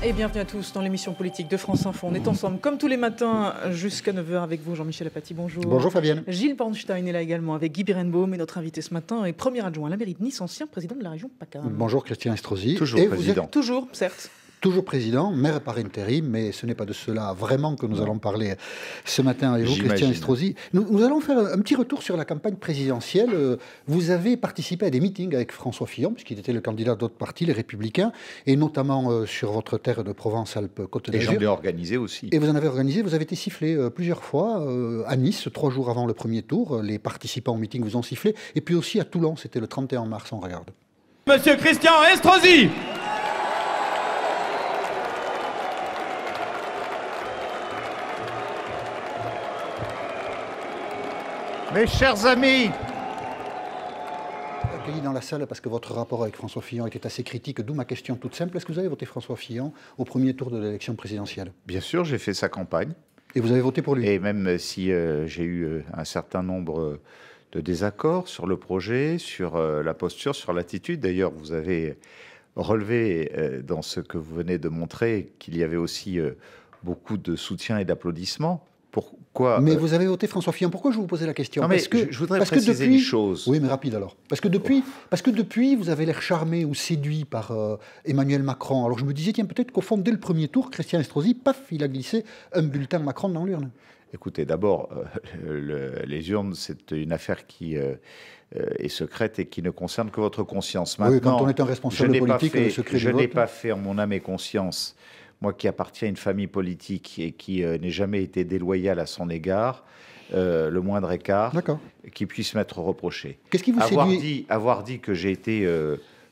Et bienvenue à tous dans l'émission politique de France Info. On est ensemble comme tous les matins jusqu'à 9 h avec vous, Jean-Michel Apathy. Bonjour. Bonjour Fabienne. Gilles Bornstein est là également avec Guy Birenbaum et notre invité ce matin est premier adjoint à la mairie de Nice, ancien président de la région PACA. Bonjour Christian Estrosi. Toujours et président. Vous êtes toujours, certes. Toujours président, maire par intérim, mais ce n'est pas de cela vraiment que nous allons parler ce matin avec vous, Christian Estrosi. Nous allons faire un petit retour sur la campagne présidentielle. Vous avez participé à des meetings avec François Fillon, puisqu'il était le candidat d'autres partis, les Républicains, et notamment sur votre terre de Provence-Alpes-Côte d'Azur. Et j'en ai organisé aussi. Et vous en avez organisé, vous avez été sifflé plusieurs fois à Nice, 3 jours avant le premier tour. Les participants au meeting vous ont sifflé. Et puis aussi à Toulon, c'était le 31 mars, on regarde. Monsieur Christian Estrosi. Mes chers amis, accueilli dans la salle parce que votre rapport avec François Fillon était assez critique, d'où ma question toute simple. Est-ce que vous avez voté François Fillon au premier tour de l'élection présidentielle? bien sûr, j'ai fait sa campagne. Et vous avez voté pour lui? Et même si j'ai eu un certain nombre de désaccords sur le projet, sur la posture, sur l'attitude. D'ailleurs, vous avez relevé dans ce que vous venez de montrer qu'il y avait aussi beaucoup de soutien et d'applaudissements. Pourquoi Mais vous avez voté François Fillon. Pourquoi je vous posais la question? Non, mais je voudrais préciser une chose. Oui, mais rapide alors. Parce que depuis vous avez l'air charmé ou séduit par Emmanuel Macron. Alors je me disais, tiens, peut-être qu'au fond, dès le premier tour, Christian Estrosi, paf, il a glissé un bulletin Macron dans l'urne. Écoutez, d'abord, les urnes, c'est une affaire qui est secrète et qui ne concerne que votre conscience. Maintenant, oui, quand on est un responsable politique, le secret je du n'ai vote, pas fait en mon âme et conscience, moi qui appartiens à une famille politique et qui n'ai jamais été déloyal à son égard, le moindre écart qui puisse m'être reproché. Qu'est-ce qui vous séduit? Avoir dit que j'ai été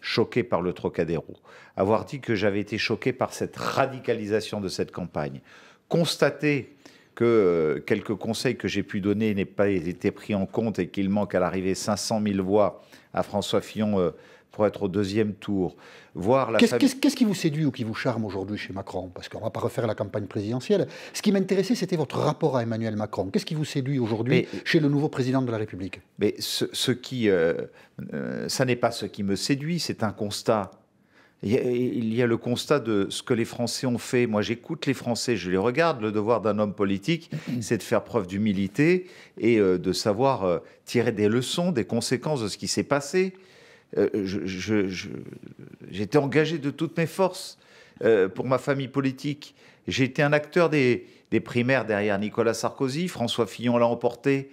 choqué par le Trocadéro, avoir dit que j'avais été choqué par cette radicalisation de cette campagne, constater que quelques conseils que j'ai pu donner n'aient pas été pris en compte et qu'il manque à l'arrivée 500 000 voix à François Fillon pour être au deuxième tour. Qu'est-ce qui vous séduit ou qui vous charme aujourd'hui chez Macron? Parce qu'on ne va pas refaire la campagne présidentielle. Ce qui m'intéressait, c'était votre rapport à Emmanuel Macron. Qu'est-ce qui vous séduit aujourd'hui chez le nouveau président de la République? Mais ça n'est pas ce qui me séduit, c'est un constat. Il y a le constat de ce que les Français ont fait. Moi, j'écoute les Français, je les regarde. Le devoir d'un homme politique, c'est de faire preuve d'humilité et de savoir tirer des leçons, des conséquences de ce qui s'est passé. J'étais engagé de toutes mes forces pour ma famille politique. J'ai été un acteur des primaires derrière Nicolas Sarkozy. François Fillon l'a emporté.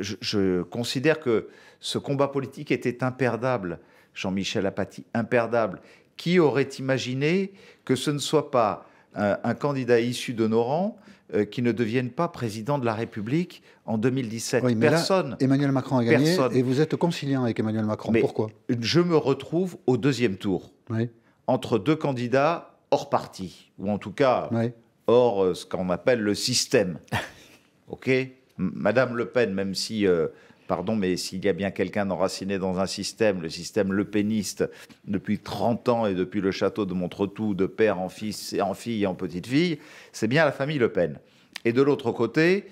Je considère que ce combat politique était imperdable. Jean-Michel Apathy, imperdable. Qui aurait imaginé que ce ne soit pas un candidat issu de nos rangs qui ne devienne pas président de la République en 2017? Oui, mais personne. Là, Emmanuel Macron a gagné et vous êtes conciliant avec Emmanuel Macron. Mais pourquoi? Je me retrouve au deuxième tour entre deux candidats hors parti, ou en tout cas hors ce qu'on appelle le système. Ok, Madame Le Pen, même si... Pardon, mais s'il y a bien quelqu'un enraciné dans un système, le système lepéniste, depuis 30 ans et depuis le château de Montretout, de père en fils et en fille et en petite fille, c'est bien la famille Le Pen. Et de l'autre côté,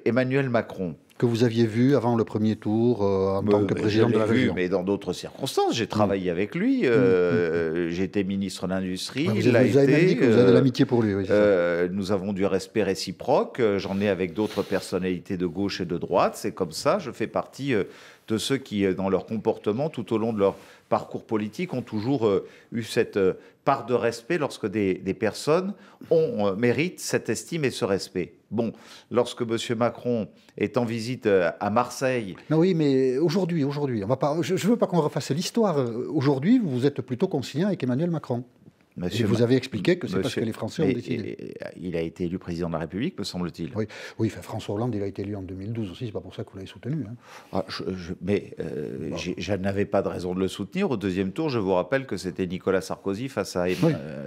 Emmanuel Macron. Que vous aviez vu avant le premier tour en tant que président de la région. Mais dans d'autres circonstances, j'ai travaillé avec lui. J'ai été ministre de l'Industrie. Vous avez même dit que vous avez de l'amitié pour lui. Oui, nous avons du respect réciproque. J'en ai avec d'autres personnalités de gauche et de droite. C'est comme ça. Je fais partie de ceux qui, dans leur comportement, tout au long de leur parcours politique, ont toujours eu cette part de respect lorsque des personnes méritent cette estime et ce respect. Bon, lorsque M. Macron est en visite à Marseille... Non, oui, mais aujourd'hui, on va pas, je ne veux pas qu'on refasse l'histoire. Aujourd'hui, vous êtes plutôt conciliant avec Emmanuel Macron. Et vous avez expliqué que c'est parce que les Français ont décidé. Il a été élu président de la République, me semble-t-il. Oui, François Hollande, il a été élu en 2012 aussi, c'est pas pour ça que vous l'avez soutenu. Hein. Je n'avais pas de raison de le soutenir. Au deuxième tour, je vous rappelle que c'était Nicolas Sarkozy face à...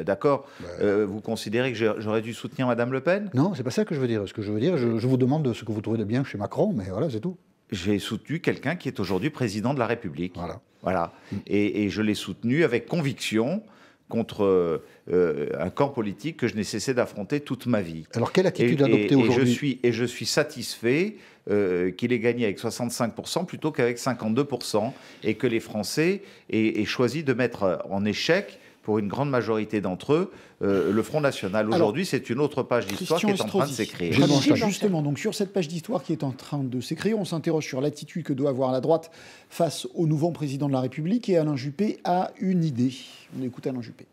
D'accord. Vous considérez que j'aurais dû soutenir Madame Le Pen? Non, c'est pas ça que je veux dire. Ce que je veux dire, je vous demande ce que vous trouvez de bien chez Macron, mais voilà, c'est tout. J'ai soutenu quelqu'un qui est aujourd'hui président de la République. Voilà. Et je l'ai soutenu avec conviction, contre un camp politique que je n'ai cessé d'affronter toute ma vie. Alors, quelle attitude adopter aujourd'hui? Et je suis satisfait qu'il ait gagné avec 65% plutôt qu'avec 52%, et que les Français aient choisi de mettre en échec pour une grande majorité d'entre eux, le Front National. Aujourd'hui, c'est une autre page d'histoire qui est en train de s'écrire. Justement, donc sur cette page d'histoire qui est en train de s'écrire, on s'interroge sur l'attitude que doit avoir la droite face au nouveau président de la République, et Alain Juppé a une idée. On écoute Alain Juppé.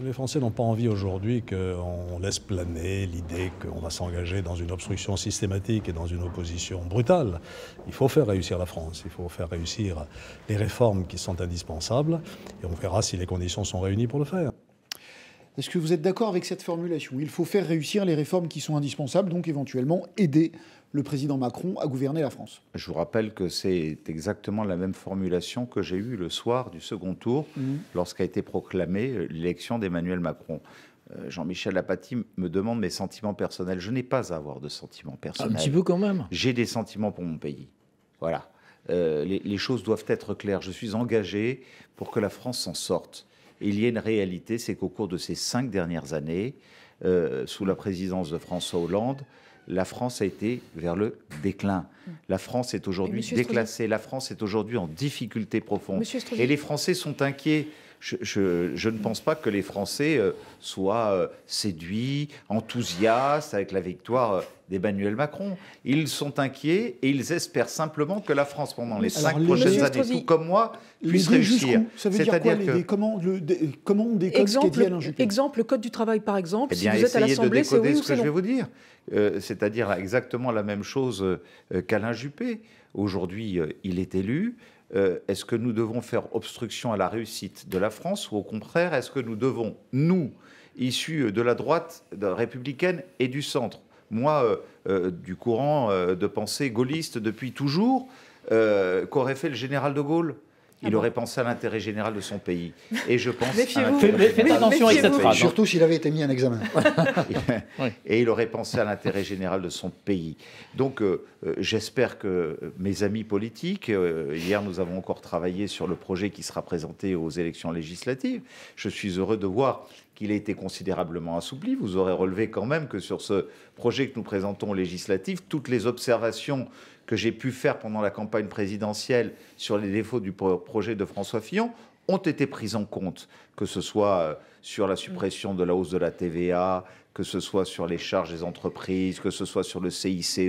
Les Français n'ont pas envie aujourd'hui qu'on laisse planer l'idée qu'on va s'engager dans une obstruction systématique et dans une opposition brutale. Il faut faire réussir la France, il faut faire réussir les réformes qui sont indispensables, et on verra si les conditions sont réunies pour le faire. Est-ce que vous êtes d'accord avec cette formulation? Il faut faire réussir les réformes qui sont indispensables, donc éventuellement aider le président Macron à gouverner la France. Je vous rappelle que c'est exactement la même formulation que j'ai eue le soir du second tour, lorsqu'a été proclamée l'élection d'Emmanuel Macron. Jean-Michel Apathy me demande mes sentiments personnels. Je n'ai pas à avoir de sentiments personnels. Un petit peu quand même. J'ai des sentiments pour mon pays. Voilà. Les choses doivent être claires. Je suis engagé pour que la France s'en sorte. Et il y a une réalité, c'est qu'au cours de ces 5 dernières années, sous la présidence de François Hollande, la France a été vers le déclin. La France est aujourd'hui déclassée. La France est aujourd'hui en difficulté profonde. Et les Français sont inquiets. Je ne pense pas que les Français soient séduits, enthousiastes avec la victoire d'Emmanuel Macron. Ils sont inquiets et ils espèrent simplement que la France, pendant les 5 prochaines années, tout comme moi, puisse réussir. Ça veut dire quoi, comment on décode ce qu'a dit Alain Juppé? Exemple, le Code du travail, par exemple. Eh bien, si vous êtes à l'Assemblée, c'est oui ou ce que je vais vous dire. C'est-à-dire exactement la même chose qu'Alain Juppé. Aujourd'hui, il est élu. Est-ce que nous devons faire obstruction à la réussite de la France, ou au contraire, est-ce que nous devons, nous, issus de la droite républicaine et du centre, moi, du courant de pensée gaulliste depuis toujours, qu'aurait fait le général de Gaulle? Il aurait pensé à l'intérêt général de son pays. Et je pense... Faites attention avec cette phrase. Surtout s'il avait été mis en examen. Et il aurait pensé à l'intérêt général de son pays. Donc, j'espère que mes amis politiques... hier, nous avons encore travaillé sur le projet qui sera présenté aux élections législatives. Je suis heureux de voir qu'il a été considérablement assoupli. Vous aurez relevé quand même que sur ce projet que nous présentons aux législatives, toutes les observations que j'ai pu faire pendant la campagne présidentielle sur les défauts du projet de François Fillon ont été prises en compte, que ce soit sur la suppression de la hausse de la TVA, que ce soit sur les charges des entreprises, que ce soit sur le CICE,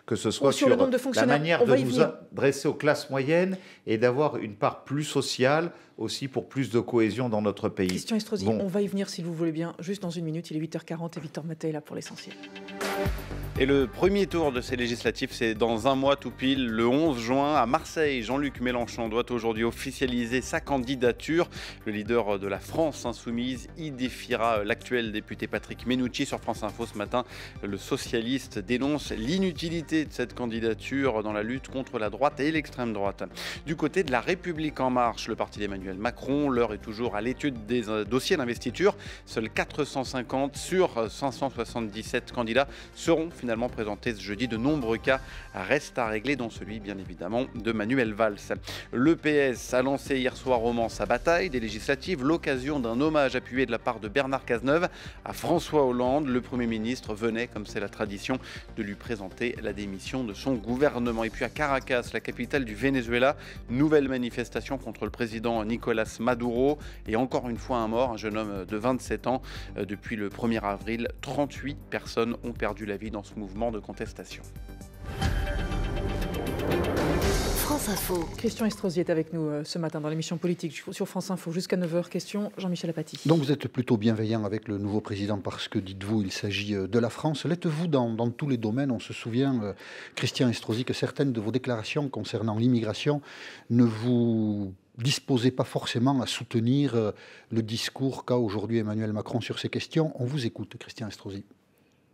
que ce soit sur la manière de nous adresser aux classes moyennes et d'avoir une part plus sociale aussi pour plus de cohésion dans notre pays. Christian Estrosi, on va y venir si vous voulez bien, juste dans une minute. Il est 8h40 et Victor Mattei est là pour l'essentiel. Et le premier tour de ces législatives, c'est dans un mois tout pile, le 11 juin, à Marseille. Jean-Luc Mélenchon doit aujourd'hui officialiser sa candidature. Le leader de la France insoumise y défiera l'actuel député Patrick Menucci. Sur France Info ce matin, le socialiste dénonce l'inutilité de cette candidature dans la lutte contre la droite et l'extrême droite. Du côté de la République en marche, le parti d'Emmanuel Macron, l'heure est toujours à l'étude des dossiers d'investiture. Seuls 450 sur 577 candidats seront finalement présentés ce jeudi. De nombreux cas restent à régler, dont celui bien évidemment de Manuel Valls. Le PS a lancé hier soir au Mans sa bataille des législatives, l'occasion d'un hommage appuyé de la part de Bernard Cazeneuve à François Hollande. Le Premier ministre venait, comme c'est la tradition, de lui présenter la démission de son gouvernement. Et puis à Caracas, la capitale du Venezuela, nouvelle manifestation contre le président Nicolás Maduro. Et encore une fois un mort, un jeune homme de 27 ans. Depuis le 1er avril, 38 personnes ont perdu la vie dans ce mouvement de contestation. France Info. Christian Estrosi est avec nous ce matin dans l'émission politique sur France Info jusqu'à 9h. Question Jean-Michel Apathy. Donc vous êtes plutôt bienveillant avec le nouveau président parce que, dites-vous, il s'agit de la France. L'êtes-vous dans tous les domaines? On se souvient, Christian Estrosi, que certaines de vos déclarations concernant l'immigration ne vous disposez pas forcément à soutenir le discours qu'a aujourd'hui Emmanuel Macron sur ces questions. On vous écoute, Christian Estrosi.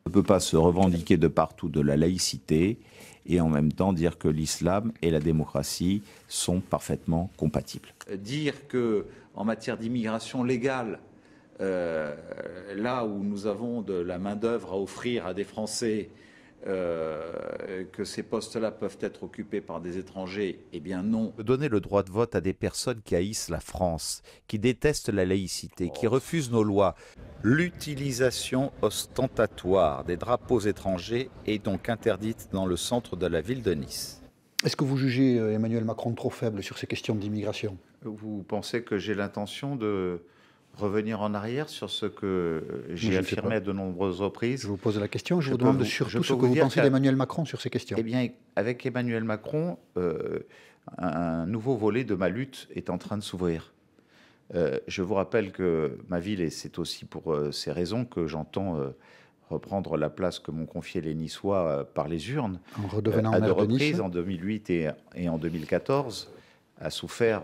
On ne peut pas se revendiquer de partout de la laïcité et en même temps dire que l'islam et la démocratie sont parfaitement compatibles. Dire qu'en matière d'immigration légale, là où nous avons de la main-d'œuvre à offrir à des Français, que ces postes-là peuvent être occupés par des étrangers, eh bien non. Donner le droit de vote à des personnes qui haïssent la France, qui détestent la laïcité, qui refusent nos lois. L'utilisation ostentatoire des drapeaux étrangers est donc interdite dans le centre de la ville de Nice. Est-ce que vous jugez Emmanuel Macron trop faible sur ces questions d'immigration? Vous pensez que j'ai l'intention de revenir en arrière sur ce que j'ai affirmé à de nombreuses reprises. Je vous pose la question, je vous demande surtout ce que vous pensez d'Emmanuel Macron sur ces questions. Eh bien, avec Emmanuel Macron, un nouveau volet de ma lutte est en train de s'ouvrir. Je vous rappelle que ma ville, et c'est aussi pour ces raisons que j'entends reprendre la place que m'ont confiée les Niçois par les urnes, en redevenant à deux maire de Nice. reprises, en 2008 et en 2014, a souffert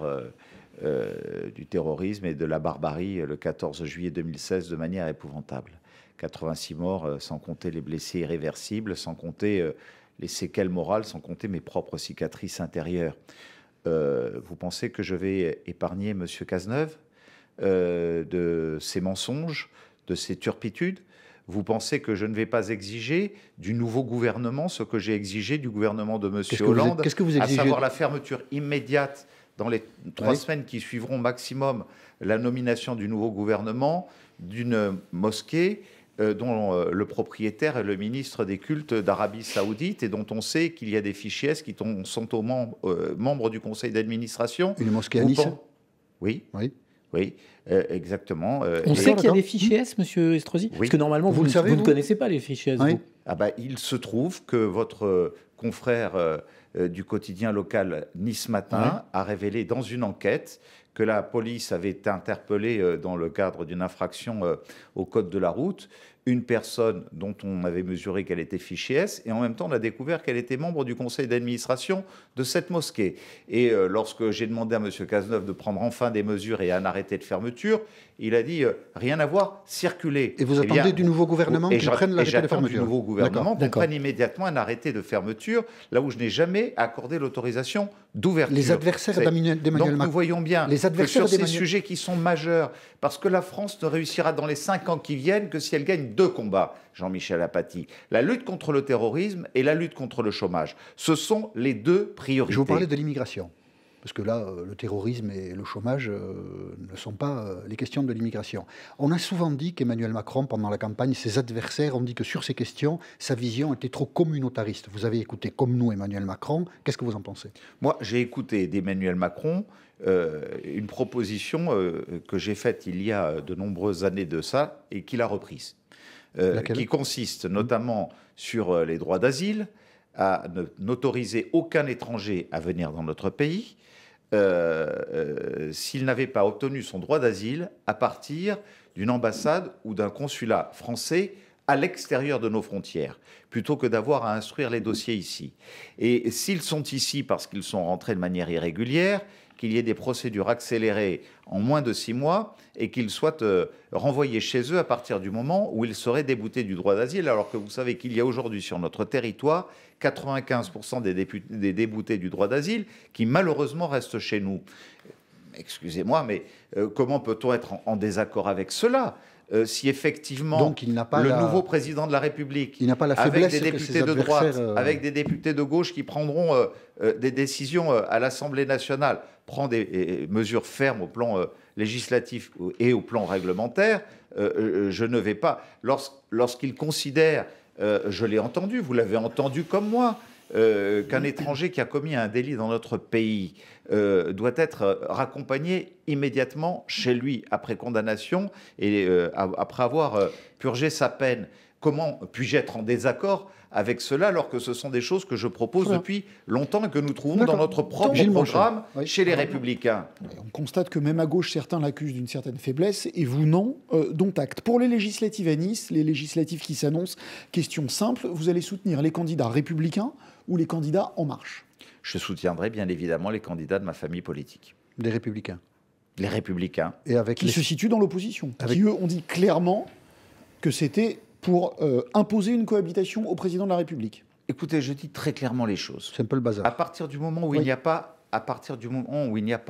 du terrorisme et de la barbarie le 14 juillet 2016 de manière épouvantable. 86 morts, sans compter les blessés irréversibles, sans compter les séquelles morales, sans compter mes propres cicatrices intérieures. Vous pensez que je vais épargner M. Cazeneuve de ses mensonges, de ses turpitudes? Vous pensez que je ne vais pas exiger du nouveau gouvernement ce que j'ai exigé du gouvernement de M. Hollande, qu'est-ce que vous exigez? À savoir la fermeture immédiate dans les 3 semaines qui suivront maximum la nomination du nouveau gouvernement d'une mosquée dont le propriétaire est le ministre des cultes d'Arabie Saoudite et dont on sait qu'il y a des fichiers qui sont membres du conseil d'administration. Une mosquée à Nice? Oui. Oui. Oui, exactement. On sait qu'il y a des fichiers S, monsieur Estrosi? Oui. Parce que normalement, vous ne connaissez pas les fichiers S. Oui. Ah bah, il se trouve que votre confrère du quotidien local Nice Matin a révélé dans une enquête que la police avait été interpellée dans le cadre d'une infraction au code de la route, une personne dont on avait mesuré qu'elle était fichée S, et en même temps on a découvert qu'elle était membre du conseil d'administration de cette mosquée. Et lorsque j'ai demandé à M. Cazeneuve de prendre enfin des mesures et un arrêté de fermeture, il a dit rien à voir, circuler. Et vous attendez du nouveau gouvernement qu'il prenne l'arrêté de fermeture? Du nouveau gouvernement qu'on prenne immédiatement un arrêté de fermeture, là où je n'ai jamais accordé l'autorisation d'ouverture. Les adversaires d'Emmanuel Macron. Donc nous voyons bien que sur ces sujets qui sont majeurs, parce que la France ne réussira dans les 5 ans qui viennent que si elle gagne 2 combats, Jean-Michel Apathy. La lutte contre le terrorisme et la lutte contre le chômage. Ce sont les 2 priorités. Je vous parlais de l'immigration. Parce que là, le terrorisme et le chômage ne sont pas les questions de l'immigration. On a souvent dit qu'Emmanuel Macron, pendant la campagne, ses adversaires ont dit que sur ces questions, sa vision était trop communautariste. Vous avez écouté comme nous Emmanuel Macron. Qu'est-ce que vous en pensez? Moi, j'ai écouté d'Emmanuel Macron une proposition que j'ai faite il y a de nombreuses années de ça et qu'il a reprise. Qui consiste notamment sur les droits d'asile, à n'autoriser aucun étranger à venir dans notre pays s'il n'avait pas obtenu son droit d'asile à partir d'une ambassade ou d'un consulat français à l'extérieur de nos frontières, plutôt que d'avoir à instruire les dossiers ici. Et s'ils sont ici parce qu'ils sont rentrés de manière irrégulière, qu'il y ait des procédures accélérées en moins de 6 mois et qu'ils soient renvoyés chez eux à partir du moment où ils seraient déboutés du droit d'asile, alors que vous savez qu'il y a aujourd'hui sur notre territoire 95% des déboutés du droit d'asile qui malheureusement restent chez nous. Excusez-moi, mais comment peut-on être en désaccord avec cela si effectivement donc, nouveau président de la République, avec des députés de droite, avec des députés de gauche qui prendront des décisions à l'Assemblée nationale, prend des mesures fermes au plan législatif et au plan réglementaire, je ne vais pas... Lorsqu'il considère, je l'ai entendu, vous l'avez entendu comme moi, qu'un étranger qui a commis un délit dans notre pays doit être raccompagné immédiatement chez lui après condamnation et après avoir purgé sa peine. Comment puis-je être en désaccord avec cela alors que ce sont des choses que je propose depuis longtemps et que nous trouvons dans notre propre programme chez les Républicains? On constate que même à gauche, certains l'accusent d'une certaine faiblesse et vous non, dont acte. Pour les législatives à Nice, les législatives qui s'annoncent, question simple, vous allez soutenir les candidats républicains ou les candidats En Marche? Je soutiendrai bien évidemment les candidats de ma famille politique. Les Républicains? Les Républicains. Et avec qui se situent dans l'opposition, qui eux ont dit clairement que c'était pour imposer une cohabitation au président de la République. Écoutez, je dis très clairement les choses. C'est un peu le bazar. À partir du moment où il n'y a pas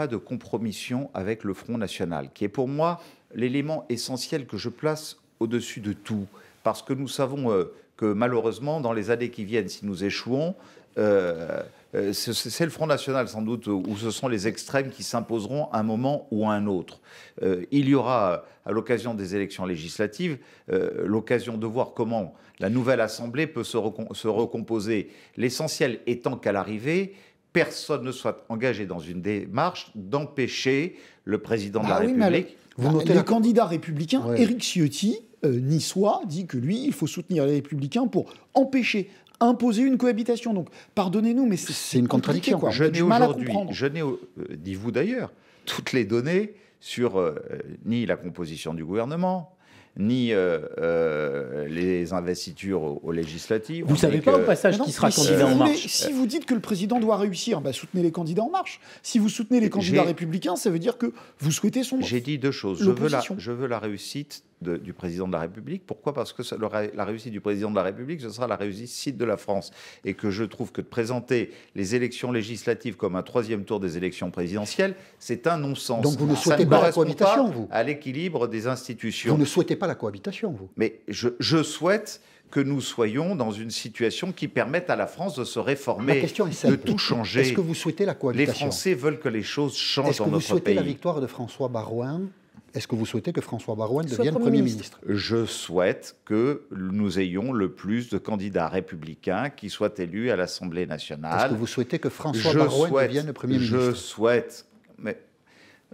de compromission avec le Front National, qui est pour moi l'élément essentiel que je place au-dessus de tout, parce que nous savons que malheureusement, dans les années qui viennent, si nous échouons, c'est le Front National sans doute, où ce sont les extrêmes qui s'imposeront à un moment ou à un autre. Il y aura, à l'occasion des élections législatives, l'occasion de voir comment la nouvelle Assemblée peut se recomposer. L'essentiel étant qu'à l'arrivée, personne ne soit engagé dans une démarche d'empêcher le président de la République... Les candidats républicains, Éric Ciotti, niçois, dit que lui, il faut soutenir les républicains pour empêcher, imposer une cohabitation. Donc, pardonnez-nous, mais c'est une contradiction. Quoi. Je n'ai aujourd'hui, dis-vous d'ailleurs, toutes les données sur ni la composition du gouvernement, ni les investitures aux législatives. Vous ne savez pas au passage qui sera candidat En Marche. Si vous dites que le président doit réussir, soutenez les candidats En Marche. Si vous soutenez les candidats républicains, ça veut dire que vous souhaitez son... J'ai dit deux choses. Je veux la réussite du président de la République. Pourquoi ? Parce que la réussite du président de la République, ce sera la réussite de la France. Et que je trouve que de présenter les élections législatives comme un troisième tour des élections présidentielles, c'est un non-sens. Donc vous ne souhaitez pas la cohabitation, vous ? À l'équilibre des institutions. Vous ne souhaitez pas la cohabitation, vous ? Mais je souhaite que nous soyons dans une situation qui permette à la France de se réformer, de tout changer. Est-ce que vous souhaitez la cohabitation ? Les Français veulent que les choses changent dans notre pays. Est-ce que vous souhaitez la victoire de François Baroin ? Est-ce que vous souhaitez que François Baroin devienne Premier ministre ? Je souhaite que nous ayons le plus de candidats républicains qui soient élus à l'Assemblée nationale. Est-ce que vous souhaitez que François Baroin devienne Premier ministre ? Je souhaite, mais...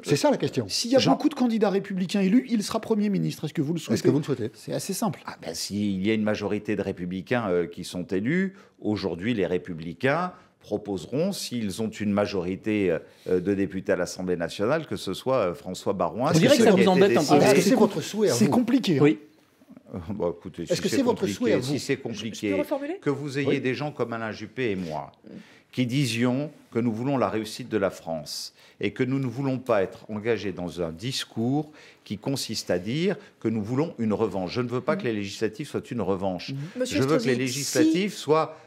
C'est ça la question. S'il y a beaucoup de candidats républicains élus, il sera Premier ministre. Est-ce que vous le souhaitez ? Est-ce que vous le souhaitez ? C'est assez simple. S'il y a une majorité de républicains qui sont élus, aujourd'hui les républicains proposeront, s'ils ont une majorité de députés à l'Assemblée nationale, que ce soit François Baroin. Vous direz que ça vous embête un peu. Est-ce que c'est votre souhait à vous ? C'est compliqué. Oui. Écoutez, est-ce que c'est votre souhait à vous ? Si c'est compliqué, que vous ayez des gens comme Alain Juppé et moi, qui disions que nous voulons la réussite de la France et que nous ne voulons pas être engagés dans un discours qui consiste à dire que nous voulons une revanche. Je ne veux pas que les législatives soient une revanche. Je veux que les législatives soient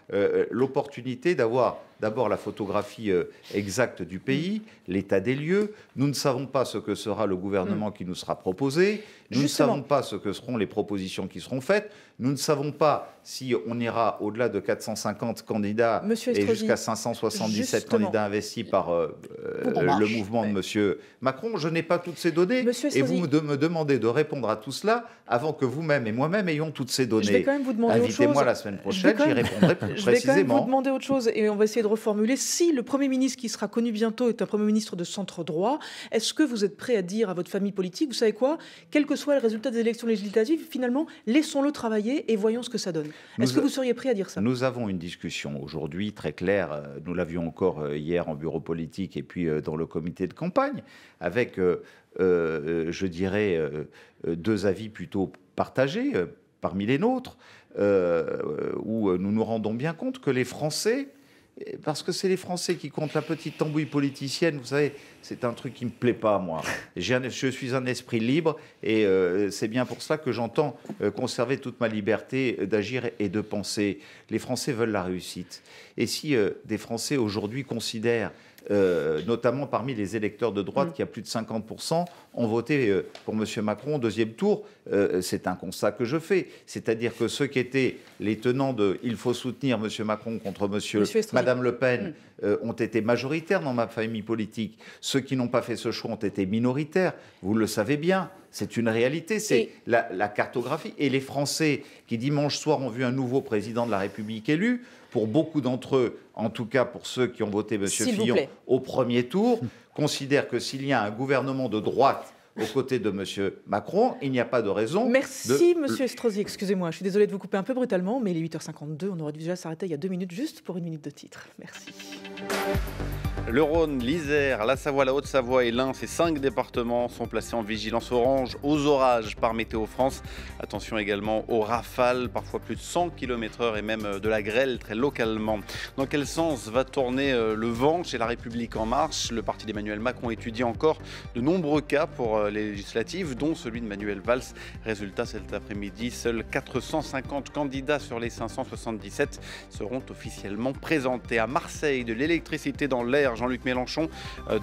l'opportunité d'avoir d'abord la photographie exacte du pays, l'état des lieux. Nous ne savons pas ce que sera le gouvernement qui nous sera proposé. Nous ne savons pas ce que seront les propositions qui seront faites. Nous ne savons pas si on ira au-delà de 450 candidats et jusqu'à 577 candidats investis par le mouvement de M. Macron. Je n'ai pas toutes ces données. Et vous me demandez de répondre à tout cela avant que vous-même et moi-même ayons toutes ces données. Je vais quand même vous demander autre chose. Invitez-moi la semaine prochaine, j'y répondrai plus précisément. Je vais quand même vous demander autre chose et on va essayer de reformuler. Si le Premier ministre qui sera connu bientôt est un Premier ministre de centre droit, est-ce que vous êtes prêt à dire à votre famille politique, vous savez quoi, quel que soit le résultat des élections législatives, finalement, laissons-le travailler et voyons ce que ça donne. Est-ce que vous seriez prêt à dire ça ? Nous avons une discussion aujourd'hui très claire, nous l'avions encore hier en bureau politique et puis dans le comité de campagne, avec, je dirais, deux avis plutôt partagés parmi les nôtres, où nous nous rendons bien compte que les Français, parce que c'est les Français qui comptent, la petite tambouille politicienne, vous savez, c'est un truc qui ne me plaît pas, moi. Je suis un esprit libre et c'est bien pour cela que j'entends conserver toute ma liberté d'agir et de penser. Les Français veulent la réussite. Et si des Français aujourd'hui considèrent, notamment parmi les électeurs de droite, qui a plus de 50%, ont voté pour M. Macron au deuxième tour. C'est un constat que je fais. C'est-à-dire que ceux qui étaient les tenants de « il faut soutenir M. Macron contre Mme Le Pen » ont été majoritaires dans ma famille politique. Ceux qui n'ont pas fait ce choix ont été minoritaires. Vous le savez bien. C'est une réalité, c'est la cartographie. Et les Français qui, dimanche soir, ont vu un nouveau président de la République élu, pour beaucoup d'entre eux, en tout cas pour ceux qui ont voté M. Fillon au premier tour, considèrent que s'il y a un gouvernement de droite aux côtés de M. Macron, il n'y a pas de raison. Merci, M. Estrosi. Excusez-moi, je suis désolée de vous couper un peu brutalement, mais il est 8h52, on aurait dû déjà s'arrêter il y a 2 minutes, juste pour 1 minute de titre. Merci. Le Rhône, l'Isère, la Savoie, la Haute-Savoie et l'Ain, ces 5 départements sont placés en vigilance orange aux orages par Météo France. Attention également aux rafales, parfois plus de 100 km/h et même de la grêle très localement. Dans quel sens va tourner le vent chez La République En Marche ? Le parti d'Emmanuel Macron étudie encore de nombreux cas pour les législatives, dont celui de Manuel Valls. Résultat, cet après-midi, seuls 450 candidats sur les 577 seront officiellement présentés. À Marseille, de l'électricité dans l'air Jean-Luc Mélenchon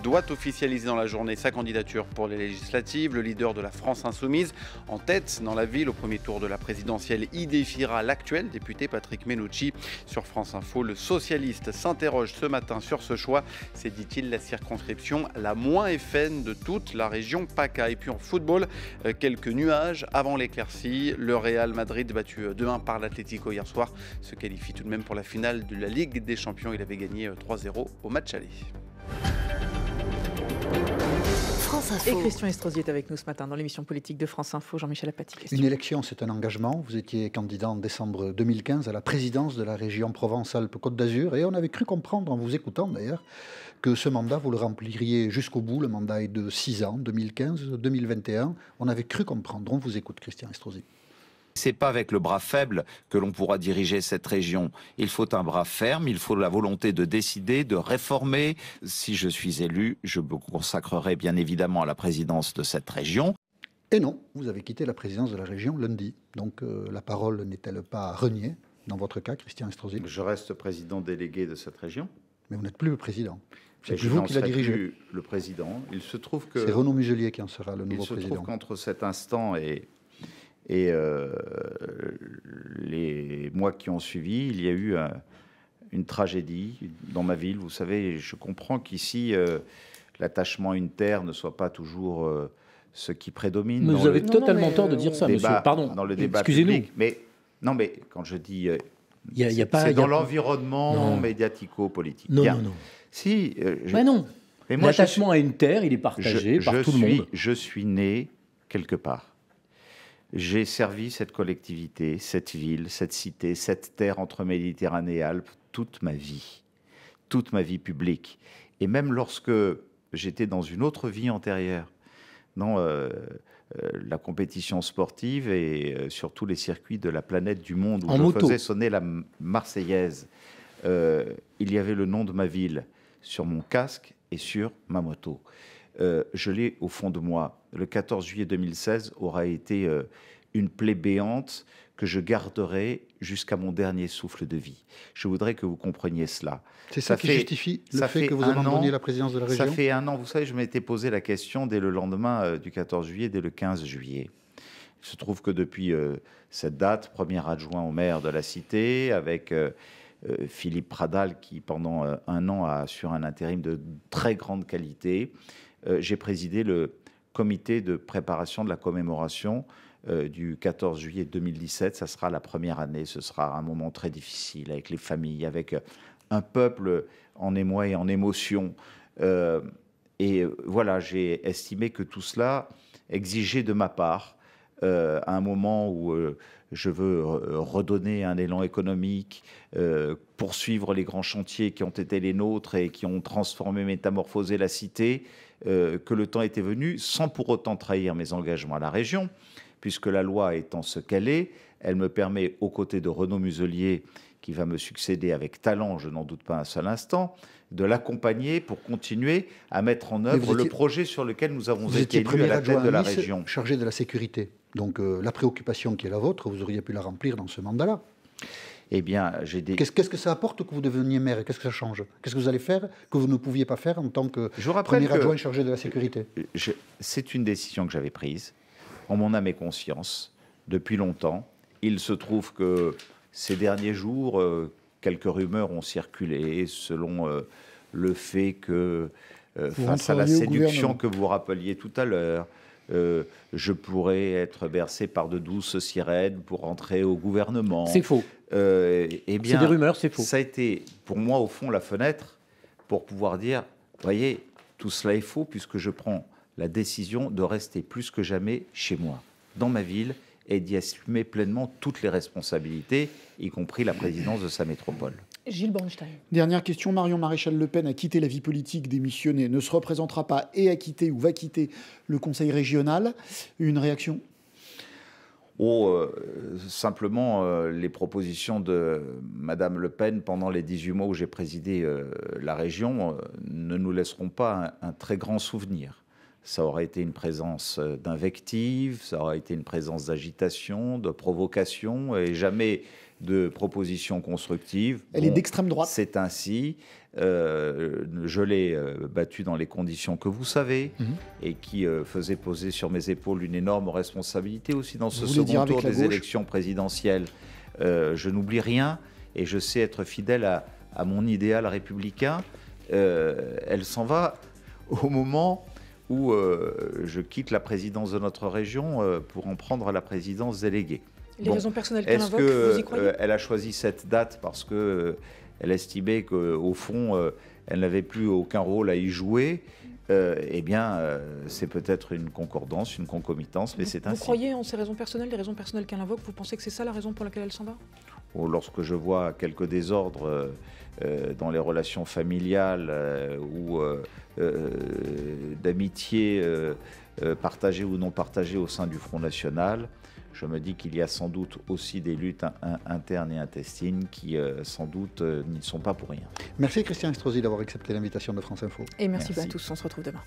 doit officialiser dans la journée sa candidature pour les législatives. Le leader de la France Insoumise, en tête dans la ville au premier tour de la présidentielle, y défiera l'actuel député Patrick Mennucci. Sur France Info, le socialiste s'interroge ce matin sur ce choix. C'est, dit-il, la circonscription la moins FN de toute la région PACA. Et puis en football, quelques nuages avant l'éclaircie. Le Real Madrid, battu 2-1 par l'Atlético hier soir, se qualifie tout de même pour la finale de la Ligue des Champions. Il avait gagné 3-0 au match aller. Et Christian Estrosi est avec nous ce matin dans l'émission politique de France Info. Jean-Michel Apathy. Une élection, c'est un engagement. Vous étiez candidat en décembre 2015 à la présidence de la région Provence-Alpes-Côte d'Azur. Et on avait cru comprendre, en vous écoutant d'ailleurs, que ce mandat, vous le rempliriez jusqu'au bout. Le mandat est de 6 ans, 2015-2021. On avait cru comprendre. On vous écoute, Christian Estrosi. C'est pas avec le bras faible que l'on pourra diriger cette région. Il faut un bras ferme, il faut la volonté de décider, de réformer. Si je suis élu, je me consacrerai bien évidemment à la présidence de cette région. Et non, vous avez quitté la présidence de la région lundi. Donc la parole n'est-elle pas reniée dans votre cas, Christian Estrosi? Je reste président délégué de cette région. Mais vous n'êtes plus le président. C'est vous qui la dirigez. Plus le président. Il se trouve que c'est Renaud Muselier qui en sera le nouveau président. Il se trouve qu'entre cet instant et les mois qui ont suivi, il y a eu une tragédie dans ma ville. Vous savez, je comprends qu'ici, l'attachement à une terre ne soit pas toujours ce qui prédomine. Mais vous avez totalement tort de dire ça, monsieur. Pardon, dans le débat excusez-nous. Mais quand je dis... c'est dans l'environnement médiatico-politique. Non. Si, non. L'attachement à une terre, il est partagé par tout le monde. Je suis né quelque part. J'ai servi cette collectivité, cette ville, cette cité, cette terre entre Méditerranée et Alpes toute ma vie publique. Et même lorsque j'étais dans une autre vie antérieure, dans la compétition sportive et sur tous les circuits de la planète du monde où je faisais sonner la Marseillaise, il y avait le nom de ma ville sur mon casque et sur ma moto. Je l'ai au fond de moi. Le 14 juillet 2016 aura été une plaie béante que je garderai jusqu'à mon dernier souffle de vie. Je voudrais que vous compreniez cela. C'est ça qui justifie le fait que vous abandonniez la présidence de la région? Ça fait un an. Vous savez, je m'étais posé la question dès le lendemain du 14 juillet, dès le 15 juillet. Il se trouve que depuis cette date, premier adjoint au maire de la cité, avec Philippe Pradal, qui pendant un an a assuré un intérim de très grande qualité, j'ai présidé le comité de préparation de la commémoration du 14 juillet 2017. Ça sera la première année. Ce sera un moment très difficile avec les familles, avec un peuple en émoi et en émotion. Et voilà, j'ai estimé que tout cela exigeait de ma part, à un moment où je veux redonner un élan économique, poursuivre les grands chantiers qui ont été les nôtres et qui ont transformé, métamorphosé la cité, que le temps était venu, sans pour autant trahir mes engagements à la région, puisque la loi étant ce qu'elle est, elle me permet, aux côtés de Renaud Muselier, qui va me succéder avec talent, je n'en doute pas un seul instant, de l'accompagner pour continuer à mettre en œuvre le projet sur lequel nous avons été élus à la tête de la région. Chargé de la sécurité. Donc la préoccupation qui est la vôtre, vous auriez pu la remplir dans ce mandat-là. Eh bien, j'ai des... Qu'est-ce que ça apporte que vous deveniez maire? Qu'est-ce que ça change? Qu'est-ce que vous allez faire que vous ne pouviez pas faire en tant que premier adjoint chargé de la sécurité? C'est une décision que j'avais prise, en mon âme et conscience, depuis longtemps. Il se trouve que ces derniers jours, quelques rumeurs ont circulé selon le fait que, face à la séduction que vous rappeliez tout à l'heure, je pourrais être bercé par de douces sirènes pour entrer au gouvernement. C'est faux. Eh bien, c'est des rumeurs, c'est faux. Ça a été, pour moi, au fond, la fenêtre pour pouvoir dire, voyez, tout cela est faux puisque je prends la décision de rester plus que jamais chez moi, dans ma ville, et d'y assumer pleinement toutes les responsabilités, y compris la présidence de sa métropole. Gilles Bornstein. Dernière question. Marion Maréchal Le Pen a quitté la vie politique, démissionné, ne se représentera pas et a quitté ou va quitter le conseil régional. Une réaction? Simplement, les propositions de Madame Le Pen pendant les 18 mois où j'ai présidé la région ne nous laisseront pas un très grand souvenir. ça aurait été une présence d'invective, ça aurait été une présence d'agitation, de provocation, et jamais de propositions constructives. Elle est d'extrême droite. C'est ainsi. Je l'ai battu dans les conditions que vous savez, et qui faisaient poser sur mes épaules une énorme responsabilité aussi dans ce second tour des élections présidentielles. Je n'oublie rien, et je sais être fidèle à mon idéal républicain. Elle s'en va au moment où je quitte la présidence de notre région pour en prendre la présidence déléguée. Les raisons personnelles qu'elle invoque, vous y croyez ? Elle a choisi cette date parce qu'elle estimait qu'au fond, elle n'avait plus aucun rôle à y jouer. Eh bien, c'est peut-être une concordance, une concomitance, mais c'est ainsi. Vous croyez en ces raisons personnelles, les raisons personnelles qu'elle invoque ? Vous pensez que c'est ça la raison pour laquelle elle s'en va ? Lorsque je vois quelques désordres dans les relations familiales ou d'amitié partagées ou non partagées au sein du Front National, je me dis qu'il y a sans doute aussi des luttes internes et intestines qui, sans doute, n'y sont pas pour rien. Merci Christian Estrosi d'avoir accepté l'invitation de France Info. Et merci à tous, on se retrouve demain.